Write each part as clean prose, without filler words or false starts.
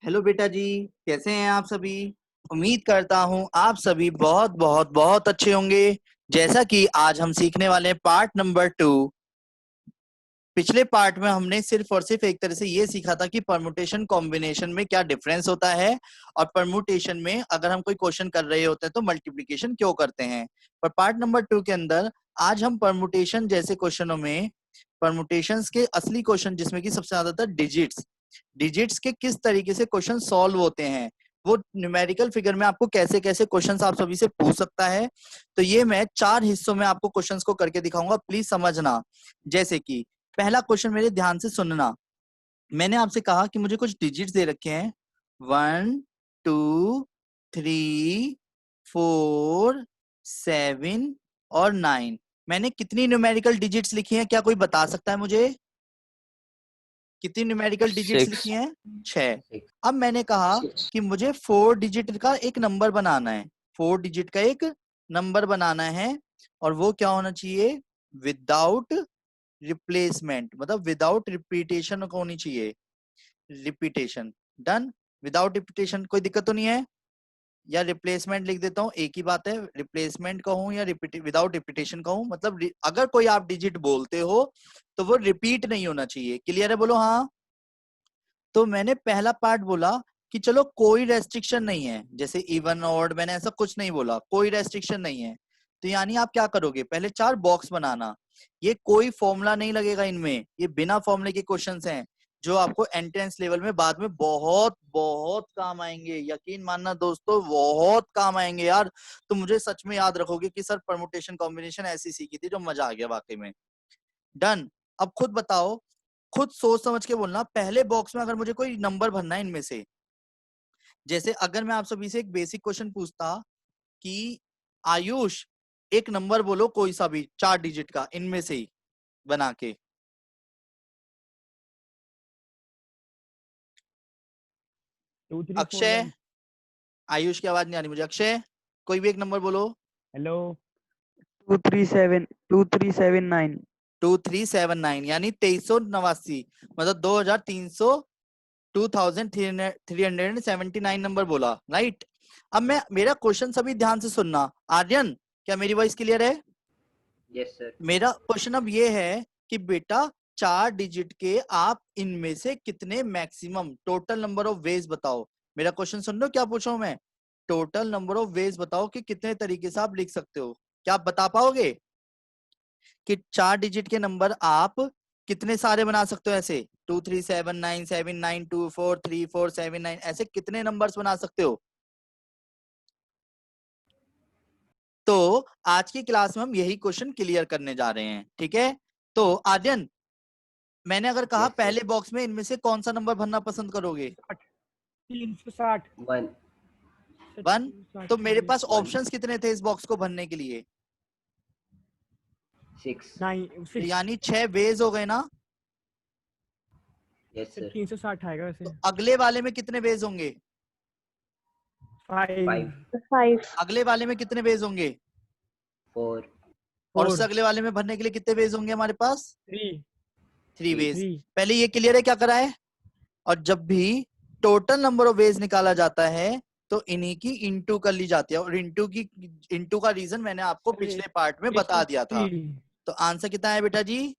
Hello बेटा जी, कैसे हैं आप सभी। उम्मीद करता हूं आप सभी बहुत बहुत बहुत अच्छे होंगे। जैसा कि आज हम सीखने वाले हैं पार्ट नंबर 2। पिछले पार्ट में हमने सिर्फ और सिर्फ एक तरह से ये सीखा था कि परमुटेशन कॉम्बिनेशन में क्या डिफरेंस होता है, और परमुटेशन में अगर हम कोई क्वेश्चन कर रहे होते हैं तो मल्टीप्लिकेशन क्यों करते हैं। पर पार्ट नंबर 2 के अंदर आज हम परमुटेशन जैसे क्वेश्चनों में परमुटेशंस के असली क्वेश्चन, जिसमें कि सबसे ज्यादातर डिजिट्स डिजिट्स के किस तरीके से क्वेश्चन सॉल्व होते हैं, वो न्यूमेरिकल फिगर में आपको कैसे कैसे क्वेश्चंस आप सभी से पूछ सकता है। तो ये मैं 4 हिस्सों में आपको क्वेश्चंस को करके दिखाऊंगा, प्लीज समझना। जैसे कि पहला क्वेश्चन मेरे ध्यान से सुनना। मैंने आपसे कहा कि मुझे कुछ डिजिट्स दे रखे हैं, 1 2 3 4 7 और 9। मैंने कितनी न्यूमेरिकल डिजिट्स लिखी हैं, क्या कोई बता सकता है मुझे? कितनी न्यूमेरिकल डिजिट्स लिखी 6 हैं? 6। अब मैंने कहा कि मुझे 4 डिजिट का एक नंबर बनाना है, 4 डिजिट का एक नंबर बनाना है, और वो क्या होना चाहिए? विदाउट रिप्लेसमेंट, मतलब विदाउट रिपीटेशन होनी चाहिए। Repetition done. विदाउट रिपीटेशन कोई दिक्कत तो नहीं है? या रिप्लेसमेंट लिख देता हूँ, एक ही बात है। रिप्लेसमेंट कहूँ या विदाउट रिपीटेशन कहूँ, मतलब अगर कोई आप डिजिट बोलते हो तो वो रिपीट नहीं होना चाहिए। क्लियर है? बोलो हाँ। तो मैंने पहला पार्ट बोला कि चलो कोई रेस्ट्रिक्शन नहीं है, जैसे इवन ऑड, मैंने ऐसा कुछ नहीं बोला, कोई रेस्ट्रिक्शन नहीं है। तो यानी आप क्या करोगे, पहले 4 बॉक्स बनाना। ये कोई फॉर्मूला नहीं लगेगा इनमें, ये बिना फॉर्मूले के क्वेश्चंस हैं जो आपको एंट्रेंस लेवल में बाद में बहुत बहुत काम आएंगे। यकीन मानना दोस्तों, बहुत काम आएंगे यार। तो मुझे सच में याद रखोगे कि सर परमुटेशन कॉम्बिनेशन ऐसी सीखी थी जो मजा आ गया वाकई में। डन। अब खुद बताओ, खुद सोच समझ के बोलना। पहले बॉक्स में अगर मुझे कोई नंबर भरना है इनमें से, जैसे अगर मैं आप सभी से एक बेसिक क्वेश्चन पूछता कि आयुष एक नंबर बोलो कोई सा भी 4 डिजिट का इनमें से ही बना के। 2 3 4 अक्षय, 1। आयुष की आवाज नहीं आ रही मुझे। अक्षय कोई भी एक नंबर बोलो। हेलो 2379 2379 यानी 2389, मतलब 2300, 2379 नंबर बोला, राइट। अब मैं मेरा क्वेश्चन सभी ध्यान से सुनना। आर्यन, क्या मेरी वॉइस क्लियर है? Yes sir. मेरा क्वेश्चन अब ये है कि बेटा 4 डिजिट के आप इनमें से कितने maximum total number of ways बताओ। मेरा क्वेश्चन सुन लो, क्या पूछा हूं मैं? टोटल नंबर ऑफ वेज बताओ कि कितने तरीके से आप लिख सकते हो। क्या आप बता पाओगे कि 4 डिजिट के नंबर आप कितने सारे बना सकते हो? ऐसे 237979243479, ऐसे कितने नंबर्स बना सकते हो? तो आज की क्लास में हम यही क्वेश्चन क्लियर करने जा रहे हैं, ठीक है। तो आर्यन, मैंने अगर कहा Yes, sir. पहले बॉक्स में इनमें से कौन सा नंबर भरना पसंद करोगे? 360 1 1। तो मेरे पास 1 ऑप्शंस कितने थे इस बॉक्स को भरने के लिए? 6 9 यानी 6 वेज हो गए ना। yes sir 360 आएगा वैसे। तो अगले वाले में कितने वेज होंगे? 5 5 अगले वाले में कितने वेज होंगे? 4 और उससे 4 अगले वाले में भरने के लिए कितने वेज होंगे हमारे पास? 3 3 वेज। 3 पहले ये क्लियर है क्या करा है? और जब भी टोटल नंबर ऑफ वेज निकाला जाता है तो इन्हीं की इंटू कर ली जाती है, और इंटू का रीजन मैंने आपको पिछले पार्ट में बता दिया था। तो आंसर कितना है बेटा जी?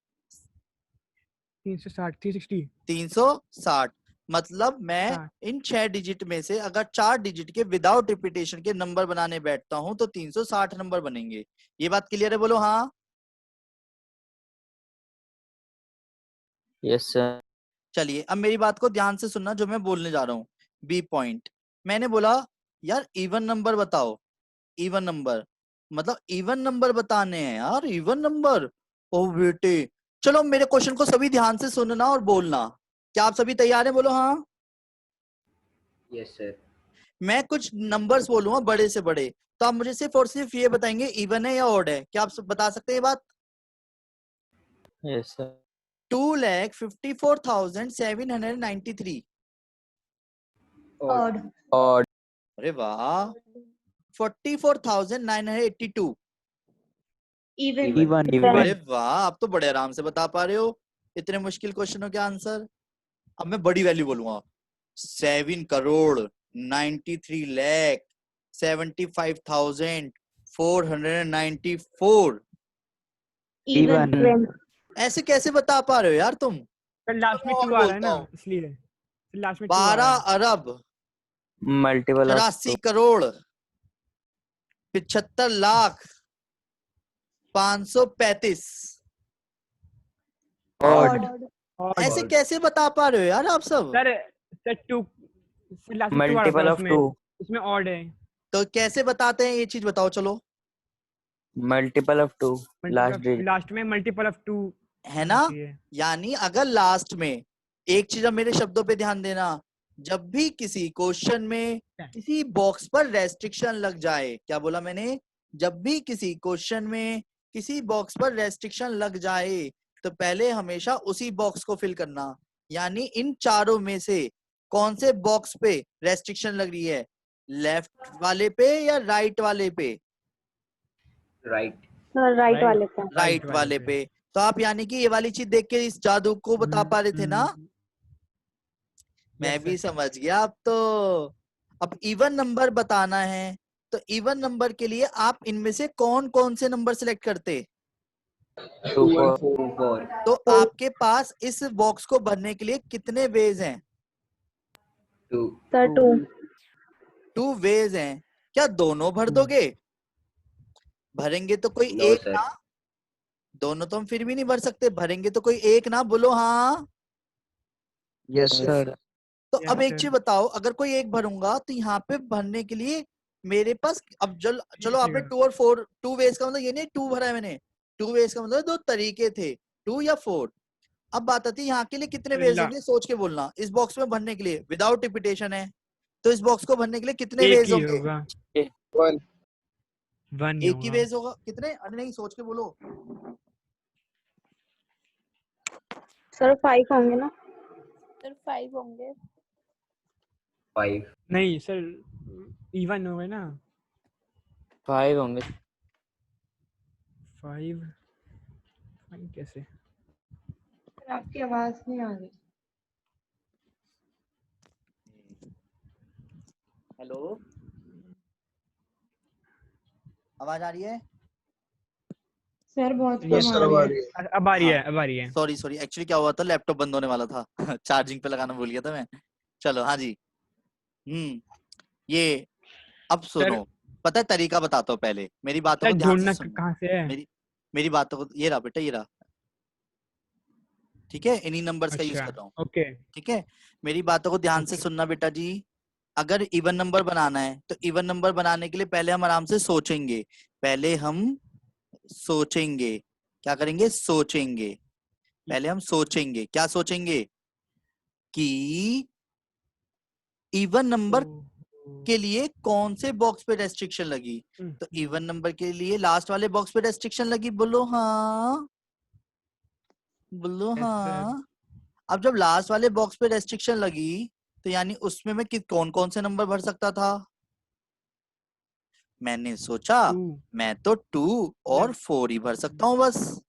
360 360 360। मतलब मैं 60। इन 6 डिजिट में से अगर 4 डिजिट के विदाउट रिपीटेशन के नंबर बनाने बैठता हूं तो 360 नंबर बनेंगे। ये बात क्लियर है? बोलो हाँ। yes sir चलिए अब मेरी बात को ध्यान से सुनना जो मैं बोलने जा रहा हूँ। बी पॉइंट, मैंने बोला यार इवन नंबर बताओ। इवन नंबर मतलब इवन नंबर बताने हैं यार, इवन नंबर। ओ बेटे, चलो मेरे क्वेश्चन को सभी ध्यान से सुनना और बोलना। क्या आप सभी तैयार हैं? बोलो हाँ। yes sir मैं कुछ नंबर्स बोलूंगा बड़े से बड़े, तो आप मुझे सिर्फ और सिर्फ ये बताएंगे इवन है या ऑड है। क्या आप सब बता सकते हैं ये बात? yes sir 2,54,793। odd odd अरे वाह। 44,982। even even अरे इवन वाह, आप तो बड़े आराम से बता पा रहे हो इतने मुश्किल क्वेश्चनों के आंसर। अब मैं बड़ी वैल्यू बोलूंगा, 7,73,75,494। Even. Even. ऐसे कैसे बता पा रहे हो यार तुम? सर लास्ट में और 2 आ रहा है बोलता ना, हूँ। इसलिए सर लास्ट में 2 आ रहा 12 है। अरब Multiple of 84 crore 75 lakh 535। odd. और ऐसे Odd. कैसे बता पा रहे हो यार आप सब? सर 2 सर लास्ट में 2 आ रहा Multiple था, of उसमें 2. उसमें ऑड है। तो कैसे बताते हैं ये चीज बताओ चलो, Multiple of 2. Last digit. Last में मल्टीपल ऑफ 2 है ना? यानी अगर लास्ट में एक चीज, अब मेरे शब्दों पे ध्यान देना, जब भी किसी क्वेश्चन में किसी बॉक्स पर रेस्ट्रिक्शन लग जाए, क्या बोला मैंने? जब भी किसी क्वेश्चन में किसी बॉक्स पर रेस्ट्रिक्शन लग जाए तो पहले हमेशा उसी बॉक्स को फिल करना। यानी इन चारों में से कौन से बॉक्स पे रेस्ट्रिक्शन लग रही है, लेफ्ट वाले पे या राइट वाले पे? Right. राइट वाले पे। राइट वाले पे। तो आप यानी कि ये वाली चीज देख के इस जादू को बता पा रहे थे ना? मैं भी समझ गया अब तो। अब इवन नंबर बताना है, तो इवन नंबर के लिए आप इनमें से कौन कौन से नंबर सिलेक्ट करते? 2, 4. तो आपके पास इस बॉक्स को भरने के लिए कितने वेज हैं? 2. सर 2। 2 वेज हैं। क्या दोनों भर दोगे? भरेंगे तो कोई No, एक sir. ना, दोनों तो हम फिर भी नहीं भर सकते, भरेंगे तो कोई एक ना, बोलो हाँ। Yes, sir. तो अब एक चीज बताओ, अगर कोई एक भरूंगा तो यहाँ पे भरने के लिए मेरे पास, अब चलो आपने 2 और 4, 2 वेज का मतलब ये नहीं 2 भरा है मैंने, 2 वेज का मतलब 2 तरीके थे, 2 या 4। अब बात आती है यहाँ के लिए कितने वेज होंगे, सोच के बोलना। इस बॉक्स में भरने के लिए विदाउट रिपीटेशन है, तो इस बॉक्स को भरने के लिए कितने एक वेज ही होंगे? होगा, 1 एक ही वेज होगा। कितने? अरे नहीं, सोच के बोलो। सर 5 होंगे ना? सर 5 होंगे। 5. नहीं सर, इवन होगा ना। 5 होंगे. 5 कैसे? आपकी आवाज नहीं आ रही। हेलो, आवाज आ रही है? सर बहुत Yes, कम आ रही है। अब आ रही है। सॉरी, एक्चुअली क्या हुआ था, लैपटॉप बंद होने वाला था चार्जिंग पे लगाना भूल गया था मैं। चलो हाँ जी। ये अब सुनो, पता है तरीका बताता हूँ, पहले मेरी बातों को ध्यान से सुनो। कहाँ से है? मेरी बातों को, ये रहा बेटा, ये रहा, ठीक है? इन्हीं नंबर्स का यूज कर रहा हूँ, ओके। ठीक है? मेरी बातों को ध्यान से सुनना बेटा जी। अगर इवन नंबर बनाना है तो इवन नंबर बनाने के लिए पहले हम आराम से सोचेंगे, पहले हम सोचेंगे। क्या करेंगे? सोचेंगे। पहले हम सोचेंगे, क्या सोचेंगे? कि इवन नंबर के लिए कौन से बॉक्स पे रेस्ट्रिक्शन लगी। तो इवन नंबर के लिए लास्ट वाले बॉक्स पे रेस्ट्रिक्शन लगी, बोलो हाँ, बोलो हाँ। अब जब लास्ट वाले बॉक्स पे रेस्ट्रिक्शन लगी तो यानी उसमें मैं कौन कौन से नंबर भर सकता था? मैंने सोचा मैं तो 2 और 4 ही भर सकता हूँ बस,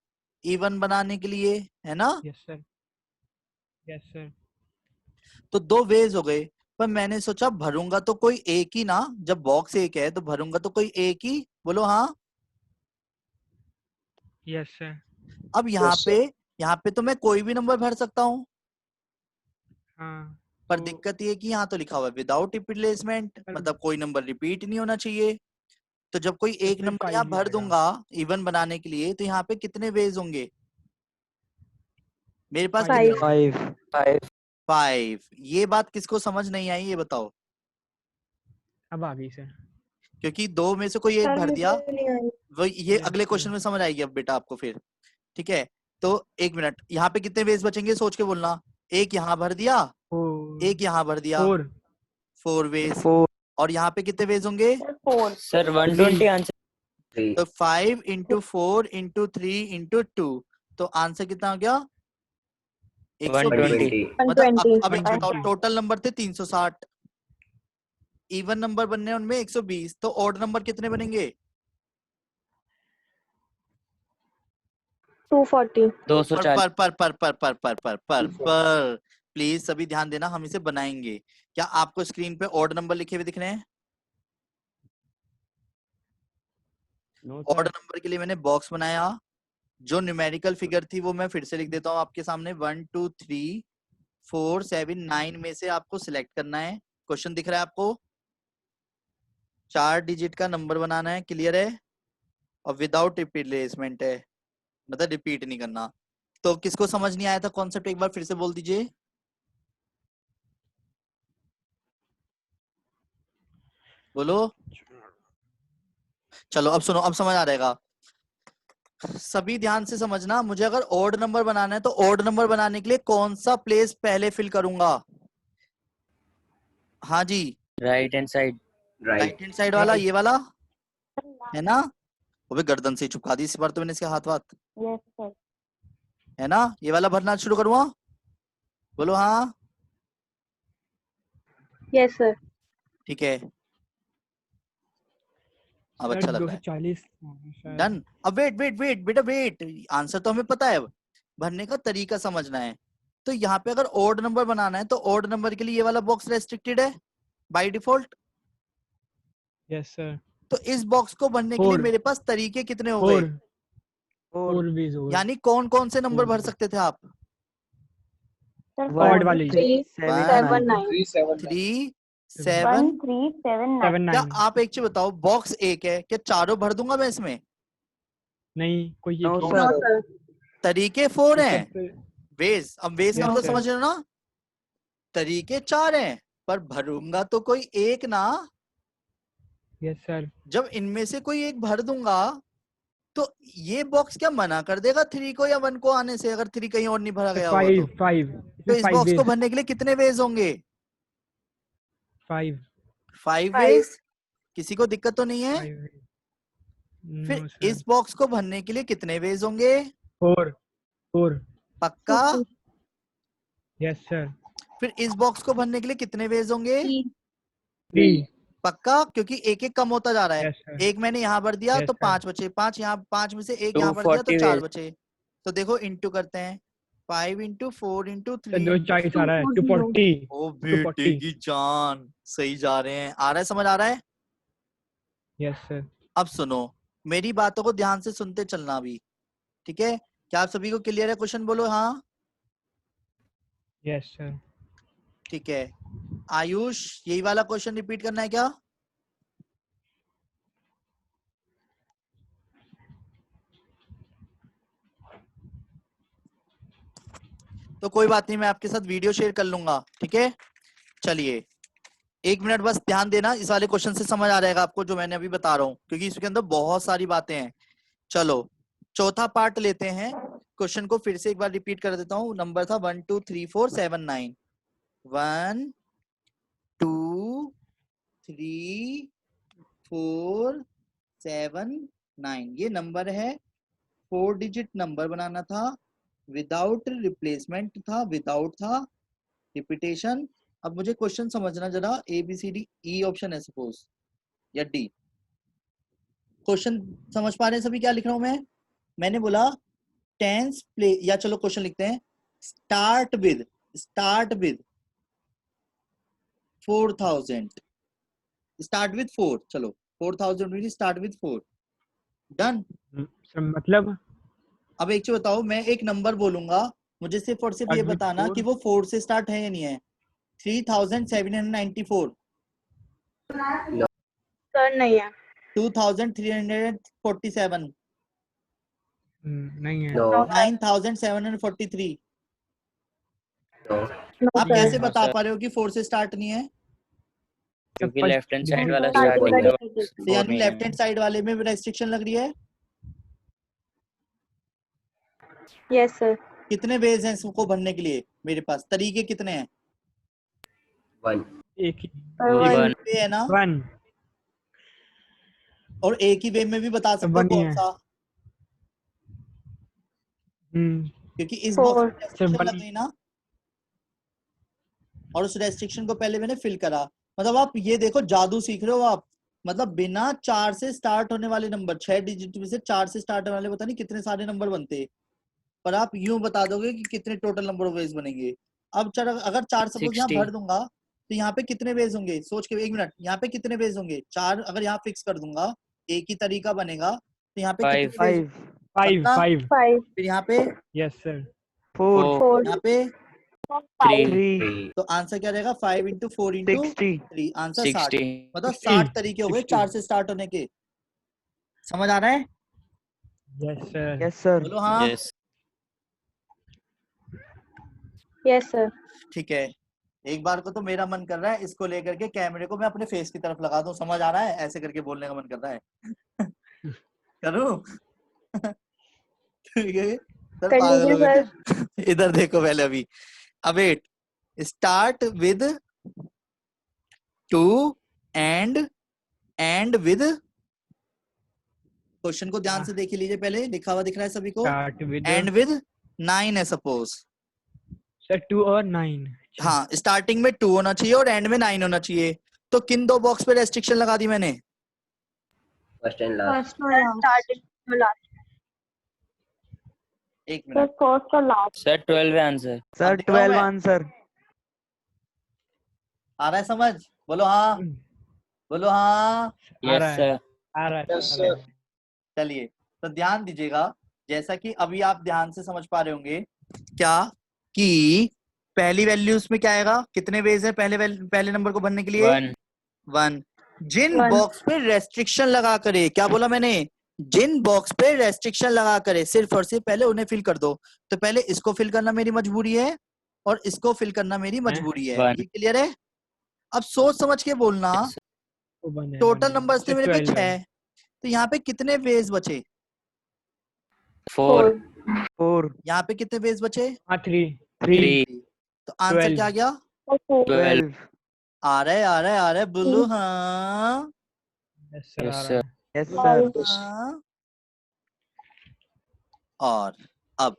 इवन बनाने के लिए, है ना? Yes sir. तो 2 वेज हो गए, पर मैंने सोचा भरूंगा तो कोई एक ही ना, जब बॉक्स एक है तो भरूंगा तो कोई एक ही, बोलो हाँ। Yes sir. अब यहाँ पे तो मैं कोई भी नंबर भर सकता हूँ, हाँ, पर दिक्कत ये है कि यहाँ तो लिखा हुआ है विदाउट रिप्लेसमेंट, मतलब कोई नंबर रिपीट नहीं होना चाहिए। तो जब कोई एक फिर नंबर 5 यहाँ ही भर आएगा। दूंगा इवन बनाने के लिए, तो यहाँ पे कितने वेज होंगे? मेरे पास 5। ये बात किसको समझ नहीं आई, ये बताओ? अब आ गई सर। क्योंकि 2 में से कोई एक भर दिया, वो ये अगले क्वेश्चन में समझ आएगी अब बेटा आपको फिर, ठीक है? तो 1 मिनट, यहाँ पे कितने वेज बचेंगे सोच के बोलना। एक यहाँ भर दिया, एक यहाँ भर दिया, 4 वेज। और यहाँ पे कितने वेज होंगे? 4। Sir, 120 answer. तो 5 into 4 into 3 into 2, तो आंसर कितना हो गया? 120। मतलब अब एक बताओ, टोटल नंबर थे 360, इवन नंबर बनने हैं उनमें 120, तो ऑड नंबर कितने बनेंगे? 240। पर 240। प्लीज सभी ध्यान देना, हम इसे बनाएंगे। क्या आपको स्क्रीन पे ऑड नंबर लिखे हुए दिख रहे हैं? No odd sir. नंबर के लिए मैंने बॉक्स बनाया। जो न्यूमेरिकल फिगर थी वो मैं फिर से लिख देता हूँ आपके सामने। 1 2 3 4 7 9 में से आपको सिलेक्ट करना है। क्वेश्चन दिख रहा है आपको? 4 डिजिट का नंबर बनाना है, क्लियर है? और विदाउट रिप्लेसमेंट है, मतलब रिपीट नहीं करना। तो किसको समझ नहीं आया था कॉन्सेप्ट, एक बार फिर से बोल दीजिए। बोलो। चलो अब सुनो, अब समझ आ रहेगा। सभी ध्यान से समझना, मुझे अगर ऑड नंबर बनाना है तो ऑड नंबर बनाने के लिए कौन सा प्लेस पहले फिल करूंगा? हाँ जी, right hand side. Right hand side वाला, Right. ये वाला है ना? वो भी गर्दन से ही चिपका दी इस बार तो मैंने इसके हाथ वाथ, यस सर। है ना? ये वाला भरना शुरू करूँ? बोलो हाँ। Yes sir. ठीक है, अब सर अच्छा लग रहा है। 240 सर। डन। अब वेट वेट वेट बेटा वेट, आंसर तो हमें पता है, अब भरने का तरीका समझना है। तो यहाँ पे अगर ऑड नंबर बनाना है तो ऑड नंबर के लिए ये वाला बॉक्स रेस्ट्रिक्टेड है बाय डिफॉल्ट। Yes sir. तो इस बॉक्स को भरने के लिए 4 मेरे पास तरीके कितने हो गए? 4 4 बीज हो गए। यानी कौन कौन से नंबर भर सकते थे आप? सर Odd 4 वाली। 3 7 9 3 7 7। 1 3 7 9। 7 क्या 9 आप एक चीज बताओ, बॉक्स एक है, क्या चारों भर दूंगा मैं इसमें? नहीं, कोई एक नो ही नो सर। सर। तरीके 4 है। हैं। बेस, अब बेस का Yes, मतलब sir. समझ रहे हो ना? तरीके 4 हैं पर भरूंगा तो कोई एक ना। Yes sir. जब इनमें से कोई एक भर दूंगा तो ये बॉक्स क्या मना कर देगा 3 को या 1 को आने से, अगर 3 कहीं और नहीं भरा गया होगा तो? 5 तो इसमें इस 5 बॉक्स को वेज। भरने के लिए कितने वेज होंगे? 5 5 5 वेज। किसी को दिक्कत तो नहीं है? 5 फिर नो सर। इस बॉक्स को भरने के लिए कितने वेज होंगे? 4 पक्का? Yes sir. फिर इस बॉक्स को भरने के लिए कितने वेज होंगे? 3 पक्का? क्योंकि एक एक कम होता जा रहा है। Yes sir. एक मैंने यहाँ भर दिया यस तो सर। 5 बचे, 5 यहाँ, 5 में से एक यहाँ भर दिया तो 240 4 वेज। बचे। तो देखो इंटू करते हैं, 5 इंटू 4 इंटू सर 3 240 आ रहा है। 240। 240 ओ बेटे 240 की जान, सही जा रहे हैं। आ रहा है, समझ आ रहा है? Yes sir. अब सुनो, मेरी बातों को ध्यान से सुनते चलना भी, ठीक है? क्या आप सभी को क्लियर है? क्वेश्चन बोलो हाँ। Yes sir. ठीक है, आयुष यही वाला क्वेश्चन रिपीट करना है क्या? तो कोई बात नहीं, मैं आपके साथ वीडियो शेयर कर लूंगा, ठीक है? चलिए 1 मिनट बस ध्यान देना, इस वाले क्वेश्चन से समझ आ जाएगा आपको जो मैंने अभी बता रहा हूँ, क्योंकि इसके अंदर बहुत सारी बातें हैं। चलो चौथा पार्ट लेते हैं। क्वेश्चन को फिर से एक बार रिपीट कर देता हूँ। नंबर था 1 2 3 4 7 9। 1 2 3 4 7 9 ये नंबर है। 4 डिजिट नंबर बनाना था, विदाउट रिप्लेसमेंट था, विदाउट था रिपीटेशन। अब मुझे क्वेश्चन समझना जरा, A B C D E option है सपोज, या डी। क्वेश्चन समझ पा रहे हैं सभी क्या लिख रहा हूं मैं? मैंने बोला टेंस प्ले, या चलो क्वेश्चन लिखते हैं। स्टार्ट विद 4000, स्टार्ट विद 4, चलो 4000 स्टार्ट विद 4। डन। सर मतलब अब एक चीज बताओ, मैं एक नंबर बोलूंगा, मुझे सिर्फ और सिर्फ ये start with बताना 4 कि वो 4 से स्टार्ट है या नहीं है। 3794, सर नहीं है। 2347, नहीं है। नो 9743। नो। नो आप नहीं सर। कैसे है। बता पा रहे हो कि 4 से स्टार्ट नहीं है? क्योंकि first left hand side digit वाला फोर स्टार्टिंग स्टार्टिंग का का तो 4 यानी नहीं लेफ्ट है। हैंड साइड वाले में रेस्ट्रिक्शन लग रही है। Yes sir. कितने वेज हैं इसको भरने के लिए? मेरे पास तरीके कितने हैं? 1 एक ही सर एक 1। वन। ही वे है ना? 1 और एक ही वे में भी बता सकते हो 1 ही कौन है। सा, हम्म क्योंकि इस बॉक्स 4। में सर रेस्ट्रिक्शन 1 लग गई ना, और उस रेस्ट्रिक्शन को पहले मैंने फिल करा। मतलब आप ये देखो, जादू सीख रहे हो आप। मतलब बिना 4 से स्टार्ट होने वाले नंबर, 6 डिजिट में से 4 से स्टार्ट होने वाले पता नहीं कितने सारे नंबर बनते, पर आप यूं बता दोगे कि कितने टोटल नंबर ऑफ वेज बनेंगे। अब चल अगर 4 सपोज यहाँ 60 भर दूंगा तो यहाँ पे कितने वेज होंगे, सोच के 1 मिनट, यहाँ पे कितने वेज होंगे, 4 अगर यहाँ फिक्स कर दूंगा एक ही तरीका बनेगा तो यहाँ पे 5 कितने वेज, 5 मतलब 5 5 फिर यहाँ पे यस सर 4 4 यहाँ पे 5 3 तो आंसर क्या रहेगा 5 into 4 into 60 3, आंसर 60। 60 मतलब 60 60 तरीके हो गए 60 4 से स्टार्ट होने के। समझ आ रहा है? यस सर yes sir बोलो हाँ। yes yes sir. ठीक है, एक बार को तो मेरा मन कर रहा है इसको लेकर के कैमरे को मैं अपने फेस की तरफ लगा दूं। समझ आ रहा है? ऐसे करके बोलने का मन कर रहा है। करूं? ठीक है सर, कर पागल हो लीजिए गए। इधर देखो पहले अभी, अब wait, start with 2 and with, question को ध्यान से देख लीजिए, पहले लिखा हुआ दिख रहा है सभी को, स्टार्ट विद एंड विद 9 है सपोज। सर 2 और 9 हाँ, स्टार्टिंग में 2 होना चाहिए और एंड में 9 होना चाहिए। तो किन 2 बॉक्स पे रेस्ट्रिक्शन लगा दी मैंने? First and last. फर्स्ट और स्टार्टिंग और लास्ट। एक सर मिनट, फर्स्ट और लास्ट। sir 12 है आंसर अब sir दिखाऊं 12 मैं? आंसर आ रहा है समझ? बोलो हाँ, बोलो हाँ। आ yes रहा है sir आ रहा है Yes, आ रहा है। चलिए तो ध्यान दीजिएगा, जैसा कि अभी आप ध्यान से समझ पा रहे होंगे क्या कि पहली वैल्यूज में क्या आएगा, कितने वेज है पहले नंबर को भरने के लिए? 1। जिन One. बॉक्स पे रेस्ट्रिक्शन लगा करे, क्या बोला मैंने? जिन बॉक्स पे रेस्ट्रिक्शन लगा करे सिर्फ और सिर्फ पहले उन्हें फिल कर दो। तो पहले इसको फिल करना मेरी मजबूरी है और इसको फिल करना मेरी मजबूरी है। One. ये क्लियर है? अब सोच समझ के बोलना। वो बन है, टोटल बन है। नंबर्स थे सर मेरे पे 12 है। 6, तो यहाँ पे कितने वेज बचे? 4 4 यहाँ पे कितने वेज बचे? हाँ 3 3 तो आंसर 12. क्या आ गया? 12 आ रहा है, आ रहा है, आ रहा है, बोलो हाँ। यस सर yes आ sir रहा है। yes Five. sir हाँ। और अब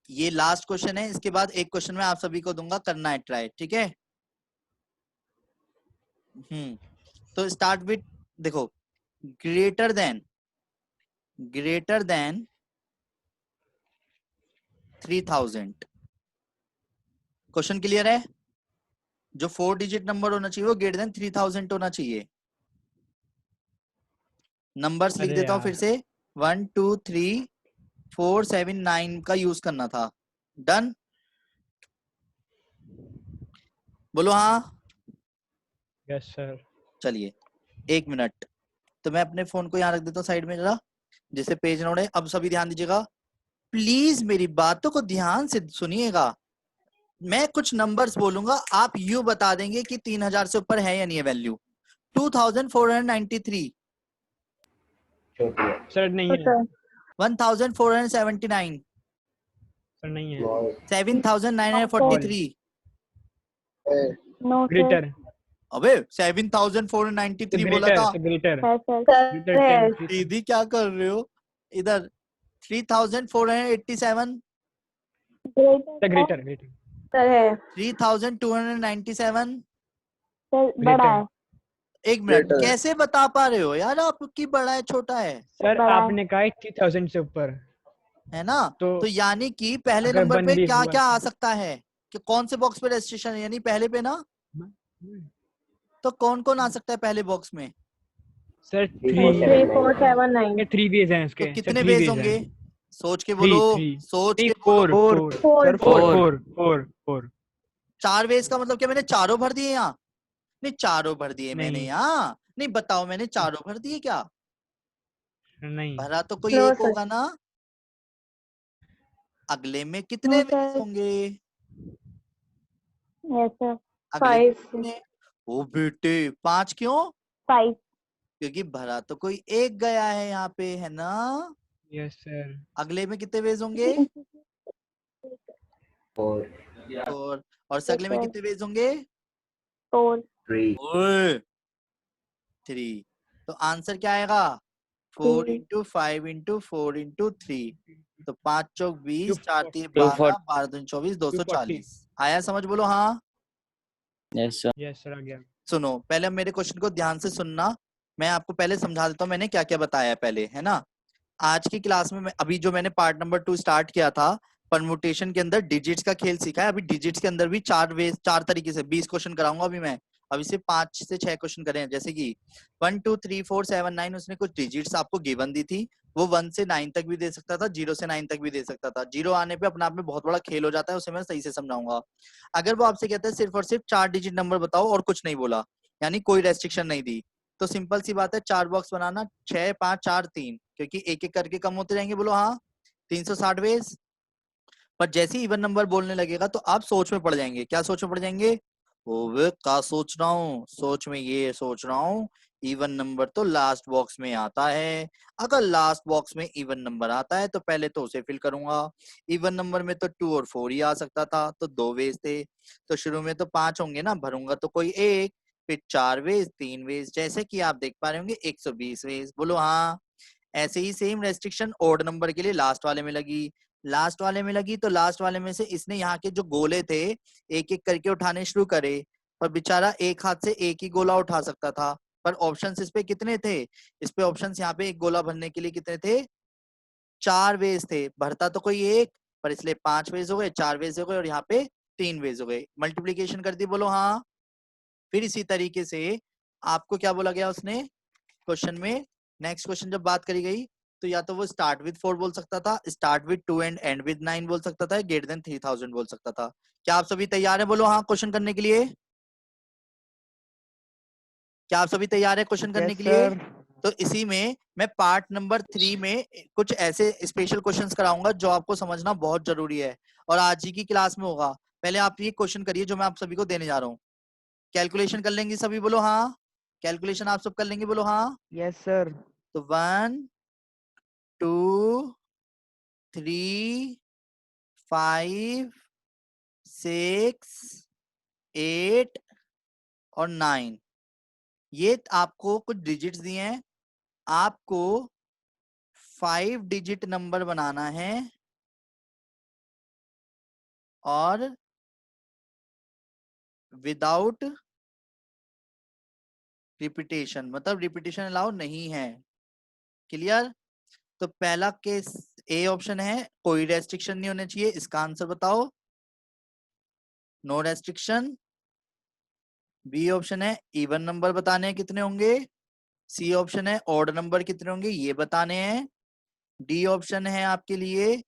ये लास्ट क्वेश्चन है, इसके बाद एक क्वेश्चन मैं आप सभी को दूंगा, करना है ट्राई, ठीक है? तो स्टार्ट विथ, देखो, ग्रेटर देन 3000। क्वेश्चन क्लियर है? जो 4 डिजिट नंबर होना चाहिए वो ग्रेटर देन 3000 होना चाहिए। नंबर्स लिख अरे देता हूँ यार फिर से, 1 2 3 4 7 9 का यूज करना था। डन? बोलो हाँ। यस सर चलिए 1 मिनट, तो मैं अपने फोन को यहाँ रख देता हूँ साइड में जरा, जिससे पेज नोट है। अब सभी ध्यान दीजिएगा, प्लीज मेरी बातों को ध्यान से सुनिएगा। मैं कुछ नंबर्स बोलूंगा, आप यू बता देंगे कि 3000 से ऊपर है या नहीं है वैल्यू। 2493, छोटी है। सर नहीं है 1479, सर नहीं है Small. 7943। No sir. ग्रेटर अबे 7493 बोला था। ग्रेटर है सर। ग्रेटर है। 10 दीदी क्या कर रहे हो इधर? 3487, ग्रेटर ग्रेटर सर है। 3297। सर बड़ा है। एक मिनट, Greater है। कैसे बता पा रहे हो यार आप कि बड़ा है छोटा है? सर बड़ा है। आपने कहा 80,000 से ऊपर है ना? तो तो यानी कि पहले अगर नंबर वन पे भी क्या हुआ क्या आ तो- सकता है, कि कौन से बॉक्स पे रजिस्ट्रेशन है, यानी पहले पे ना? तो कौन कौन आ सकता है पहले बॉक्स में? सर 3 4 7 9। 3 बेस हैं इसके तो कितने सर 3 बेस बेस होंगे? हैं सोच के बोलो, 3 सोच के 4 बोलो। 4 sir 4 4 4 बेस का मतलब क्या मैंने चारों भर दिए यहाँ? नहीं, चारों भर दिए मैंने नहीं। यहाँ। नहीं बताओ, मैंने चारों भर दिए क्या? नहीं भरा तो कोई No, एक sir. होगा ना। अगले में कितने No, बेस sir. होंगे? Yes sir. अगले में 5 कितने? ओ बेटे 5 क्यों? 5 क्योंकि भरा तो कोई एक गया है यहाँ पे, है ना? यस सर अगले में कितने बेस होंगे? 4 और से अगले में कितने बेस होंगे? 4 3 ओए 3। तो आंसर क्या आएगा? 4 into 5 into 4 into 3। तो 5 चौक 20, 4 3 12, 12 दूनी 24, 240। आया समझ? बोलो हाँ। yes sir यस सर आ गया सुनो, पहले मेरे क्वेश्चन को ध्यान से सुनना। मैं आपको पहले समझा देता हूँ मैंने क्या क्या बताया पहले, है ना? आज की क्लास में अभी जो मैंने पार्ट नंबर 2 स्टार्ट किया था, परमुटेशन के अंदर डिजिट्स का खेल सीखा है। अभी डिजिट्स के अंदर भी 4 तरीके से 20 क्वेश्चन कराऊंगा अभी मैं। अभी से 5 से 6 क्वेश्चन करे हैं, जैसे कि 1 2 3 4 7 9 उसने कुछ डिजिट्स आपको गिवन दी थी, वो 1 से 9 तक भी दे सकता था, 0 से 9 तक भी दे सकता था। 0 आने पे अपने आप में बहुत बड़ा खेल हो जाता है, उसे मैं सही से समझाऊंगा। अगर वो आपसे कहता है सिर्फ और सिर्फ 4 डिजिट नंबर बताओ और कुछ नहीं बोला, यानी कोई रेस्ट्रिक्शन नहीं दी, तो सिंपल सी बात है 4 बॉक्स बनाना, 6 5 4 3, क्योंकि एक एक करके कम होते जाएंगे। बोलो हाँ, 360 वेज। पर जैसे ही इवन नंबर बोलने लगेगा तो आप सोच में पड़ जाएंगे। क्या सोच में पड़ जाएंगे? ओ वे क्या सोच रहा हूँ, सोच में ये सोच रहा हूँ इवन नंबर तो लास्ट बॉक्स में आता है। अगर लास्ट बॉक्स में इवन नंबर आता है तो पहले तो उसे फिल करूंगा। इवन नंबर में तो 2 और 4 ही आ सकता था, तो 2 वेज थे, तो शुरू में तो 5 होंगे ना, भरूंगा तो कोई एक, फिर 4 वेज, 3 वेज, जैसे कि आप देख पा रहे होंगे 120 वेज। बोलो हाँ। ऐसे ही सेम रेस्ट्रिक्शन ओड नंबर के लिए लास्ट वाले में लगी। लास्ट वाले में लगी तो लास्ट वाले में से इसने यहाँ के जो गोले थे एक एक करके उठाने शुरू करे, पर बेचारा एक हाथ से एक ही गोला उठा सकता था। पर ऑप्शंस इस पे कितने थे? इस पे ऑप्शंस यहाँ पे एक गोला भरने के लिए कितने थे? 4 वेज थे। भरता तो कोई एक, पर इसलिए 5 वेज हो गए, 4 वेज हो गए और यहाँ पे 3 वेज हो गए। मल्टीप्लीकेशन कर दी, बोलो हाँ। फिर इसी तरीके से आपको क्या बोला गया उसने क्वेश्चन में, नेक्स्ट क्वेश्चन जब बात करी गई तो या तो वो स्टार्ट विद 4 बोल सकता था, start with 2 and and with 9 बोल सकता था, ग्रेटर देन 3000 बोल सकता था। क्या आप सभी तैयार हैं? बोलो हाँ क्वेश्चन करने के लिए। क्या आप सभी तैयार हैं क्वेश्चन करने के लिए? तो इसी में मैं पार्ट नंबर 3 में कुछ ऐसे स्पेशल क्वेश्चंस कराऊंगा जो आपको समझना बहुत जरूरी है और आज ही की क्लास में होगा। पहले आप ये क्वेश्चन करिए जो मैं आप सभी को देने जा रहा हूँ। कैलकुलेशन कर लेंगे सभी? बोलो हाँ। कैलकुलेशन आप सब कर लेंगे? बोलो हाँ। Yes sir. तो 1 2 3 5 6 8 और 9, ये आपको कुछ डिजिट्स दिए हैं। आपको 5 डिजिट नंबर बनाना है और विदाउट रिपीटेशन, मतलब रिपीटेशन अलाउ नहीं है। क्लियर? तो पहला केस ए ऑप्शन है, कोई रेस्ट्रिक्शन नहीं होने चाहिए। इसका आंसर बताओ। No restriction. बी ऑप्शन है इवन नंबर बताने हैं कितने होंगे। सी ऑप्शन है ऑड नंबर कितने होंगे ये बताने हैं। डी ऑप्शन है आपके लिए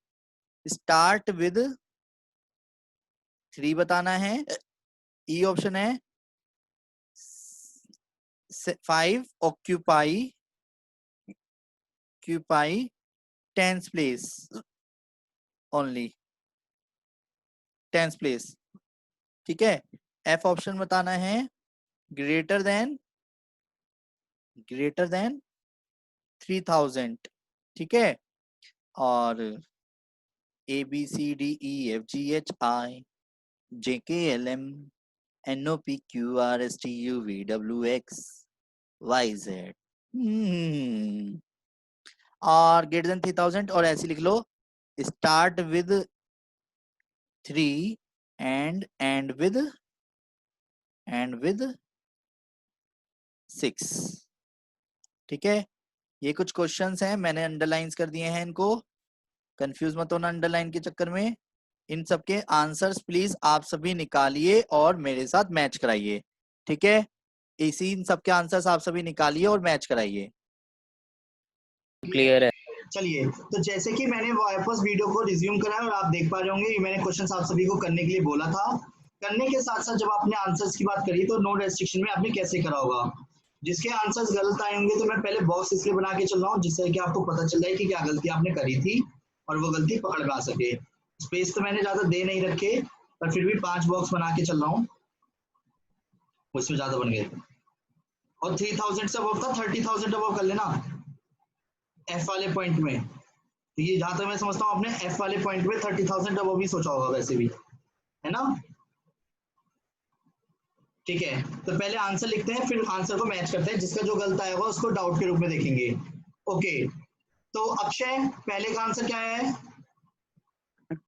स्टार्ट विद 3 बताना है। ई ऑप्शन है 5 occupy tens place only, tens place. ठीक है। एफ ऑप्शन बताना है ग्रेटर देन 3000। ठीक है। और A B C D E F G H I J K L M N O P Q R S T U V W X Y Z. और greater than 3000 और ऐसे लिख लो स्टार्ट विद 3 एंड विद 6। ठीक है। ये कुछ questions हैं, मैंने अंडरलाइंस कर दिए हैं इनको, कंफ्यूज मत होना अंडरलाइन के चक्कर में। इन सबके आंसर्स प्लीज आप सभी निकालिए और मेरे साथ मैच कराइए। ठीक है। इन सबके आंसर्स आप सभी निकालिए और मैच कराइए। क्लियर है। चलिए, तो जैसे कि मैंने वापस वीडियो को रिज्यूम करा और आप देख पा रहे होंगे, मैंने क्वेश्चंस आप सभी को करने के लिए बोला था। करने के साथ साथ जब आपने आंसर्स की बात करी तो नो रेस्ट्रिक्शन में आपने कैसे करा होगा। जिसके आंसर्स गलत आए होंगे तो मैं पहले बॉक्स इसलिए बना के चल रहा हूँ जिससे कि आपको पता चल जाए कि क्या गलती आपने करी थी और वो गलती पकड़ में आ सके। स्पेस तो मैंने ज्यादा दे नहीं रखे, पर फिर भी 5 बॉक्स बना के चल रहा हूँ, उसमें ज्यादा बन गए। और 3000 से अबव था, 30,000 अबव कर लेना एफ वाले पॉइंट में। तो ये जहां तक मैं समझता हूँ आपने एफ वाले पॉइंट में 30,000 अबव भी सोचा होगा वैसे भी, है ना। ठीक है, तो पहले आंसर लिखते हैं फिर आंसर को मैच करते हैं, जिसका जो गलत आएगा उसको डाउट के रूप में देखेंगे। ओके, तो अक्षय पहले का आंसर क्या है?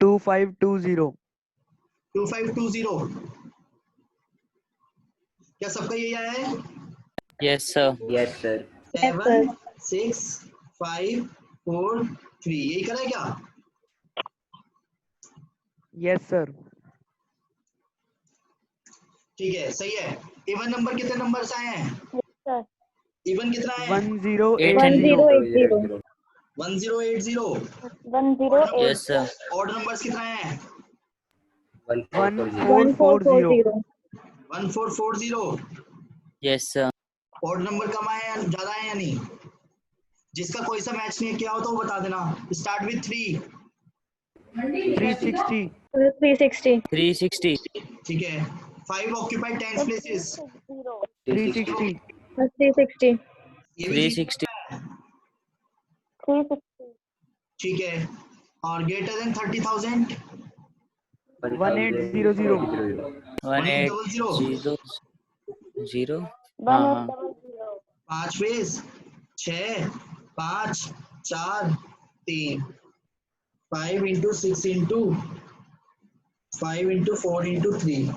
2520। 2520। क्या सबका यही आया है? Yes sir. Yes sir. 7 6 5 4 3 यही करा है क्या? Yes, sir. ठीक है, सही है। इवन नंबर कितने नंबर्स आए हैं? सर इवन कितना है? 1080. 1080 1080। 108 Yes, sir. ऑड नंबर्स कितना है? 1440 1440 1440। Yes, sir. ऑड नंबर कम आए या ज्यादा है या नहीं? जिसका कोई सा मैच नहीं किया हो तो वो बता देना। Start with 3। 360. 360 ठीक है। 5 ऑक्यूपाइड टेंस प्लेसेस। 360. 360 ये भी 360. 360 ठीक है। और ग्रेटर देन 30,000। 1800. 1800। 1800. हाँ हाँ. 5 face 6 5 4 3 5 into 6 into 5 into 4 into 3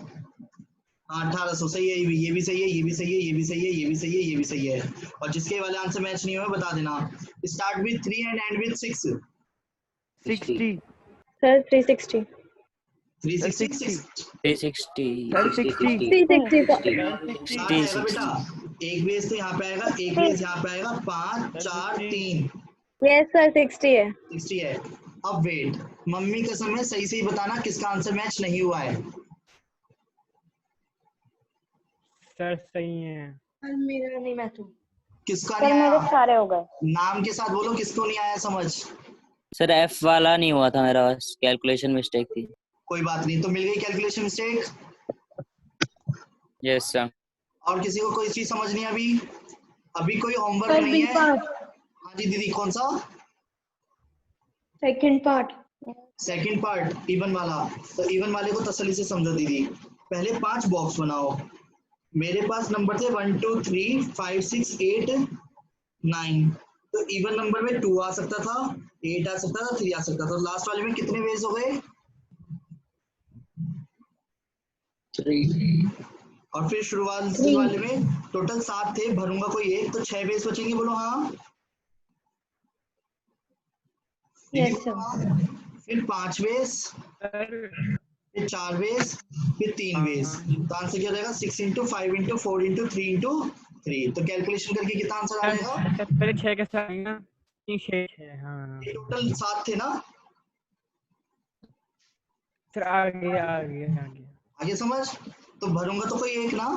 1800। सही है, ये भी सही है, ये भी सही है, ये भी सही है, ये भी सही है, ये भी सही है। और जिसके वाले आंसर मैच नहीं हुए बता देना। Start with 3 and and with 6। 60. Sir 360 360। 360. 360 साथ आएगा बेटा। एक बेस तो यहाँ पे आएगा, एक बेस यहाँ पे आएगा। 5 4 3 यस सर 60 है 60 है। अब वेट, मम्मी कसम है सही सही बताना किसका आंसर मैच नहीं हुआ है। सर सही है। मेरा नहीं मैच हुआ किसका सर, नहीं मेरे आया? सारे हो गए। नाम के साथ बोलो किसको नहीं आया समझ। सर F वाला नहीं हुआ था मेरा, बस कैलकुलेशन मिस्टेक थी. कोई बात नहीं, तो मिल गई कैलकुलेशन मिस्टेक। Yes, sir. और किसी को कोई चीज समझ नहीं अभी? अभी कोई होमवर्क नहीं है? हाँ जी दीदी, कौन सा? Second part second part even वाला। तो इवन वाले को तसल्ली से समझो दीदी। पहले 5 बॉक्स बनाओ। मेरे पास नंबर थे 1 2 3 5 6 8 9। तो इवन नंबर में 2 आ सकता था, 8 आ सकता था, 3 आ सकता था। लास्ट वाले में कितने वेज हो गए? 3। और फिर शुरुआत वाले में टोटल 7 थे, भरूंगा कोई एक, तो 6 वेज बचेंगे। बोलो हाँ। यस सर फिर 5 वेज, सर फिर 4 वेज, फिर 3 वेज। तो आंसर क्या रहेगा? 6 इंटू 5 इंटू 4 इंटू 3 इंटू 3। तो कैलकुलेशन करके कितना आंसर आ जाएगा? अच्छा पहले 6 के साथ आएगा। 6 हाँ ये टोटल 7 थे ना? सर आ गया। आगे समझ। तो भरूंगा तो कोई एक ना।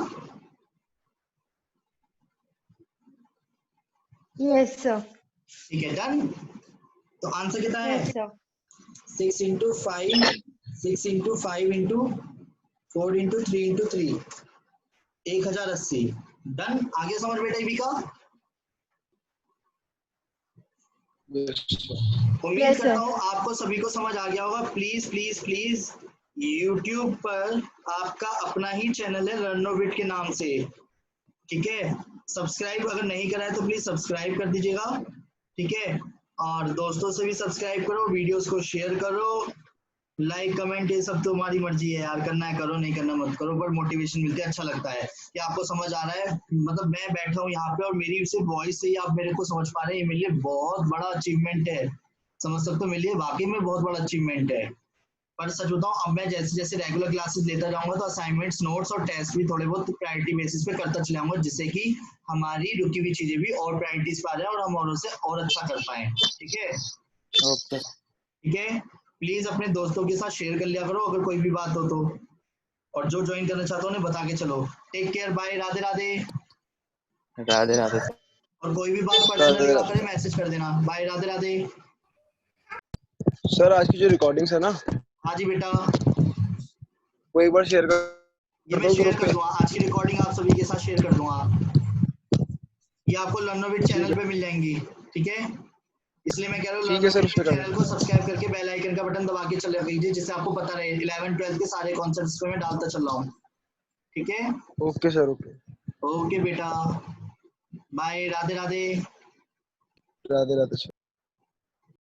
यस सर ठीक है, डन। तो आंसर कितना है? Yes sir 6 into 5 6 into 5 into 4 into 3 into 3 1080। Done. आगे समझ बेटा भी का। उम्मीद Yes, करता sir. हूँ आपको सभी को समझ आ गया होगा। प्लीज प्लीज प्लीज YouTube पर आपका अपना ही चैनल है लर्नोविट के नाम से, ठीक है। सब्सक्राइब अगर नहीं करा है तो प्लीज सब्सक्राइब कर दीजिएगा, ठीक है। और दोस्तों से भी सब्सक्राइब करो, वीडियोस को शेयर करो, लाइक कमेंट ये सब तुम्हारी मर्जी है यार, करना है करो, नहीं करना मत करो, पर मोटिवेशन मिलती है, अच्छा लगता है कि आपको समझ आ रहा है। मतलब मैं बैठा हूँ यहाँ पे और मेरी से वॉइस से ही आप मेरे को समझ पा रहे हैं, ये मेरे लिए बहुत बड़ा अचीवमेंट है। समझ सकते हो, मेरे लिए वाकई में बहुत बड़ा अचीवमेंट है। पर सच बताऊं, अब मैं जैसे जैसे रेगुलर क्लासेस लेता जाऊंगा तो असाइनमेंट्स, नोट्स और टेस्ट भी थोड़े बहुत प्रायोरिटी बेसिस पे करता चला जाऊंगा, जिससे कि हमारी रुकी हुई चीजें भी और प्रायोरिटीज पे आ जाए और हम और उसे और अच्छा कर पाए, ठीक है। Okay. ठीक है, प्लीज अपने दोस्तों के साथ शेयर कर लिया करो अगर कोई भी बात हो तो, और जो ज्वाइन करना चाहते हो उन्हें बता के चलो। Take care, bye, Radhe Radhe. Radhe Radhe. और कोई भी बात पर्सनली ना करे, मैसेज कर देना। बाय, राधे राधे। सर आज की जो रिकॉर्डिंग्स है ना, हाँ जी बेटा, वो एक बार शेयर कर ये मैं शेयर कर दूंगा, आज की रिकॉर्डिंग आप सभी के साथ शेयर कर दूंगा। ये आपको लर्नोविट चैनल पे मिल जाएंगी, ठीक है। इसलिए मैं कह रहा हूँ ठीक है सर, उस पे चैनल को सब्सक्राइब करके बेल आइकन का बटन दबा के चले कीजिए, जिससे आपको पता रहे 11 12 के सारे कॉन्सेप्ट्स पे मैं डालता चल रहा हूँ, ठीक है। Okay sir, okay. ओके बेटा, बाय, राधे राधे। राधे राधे सर।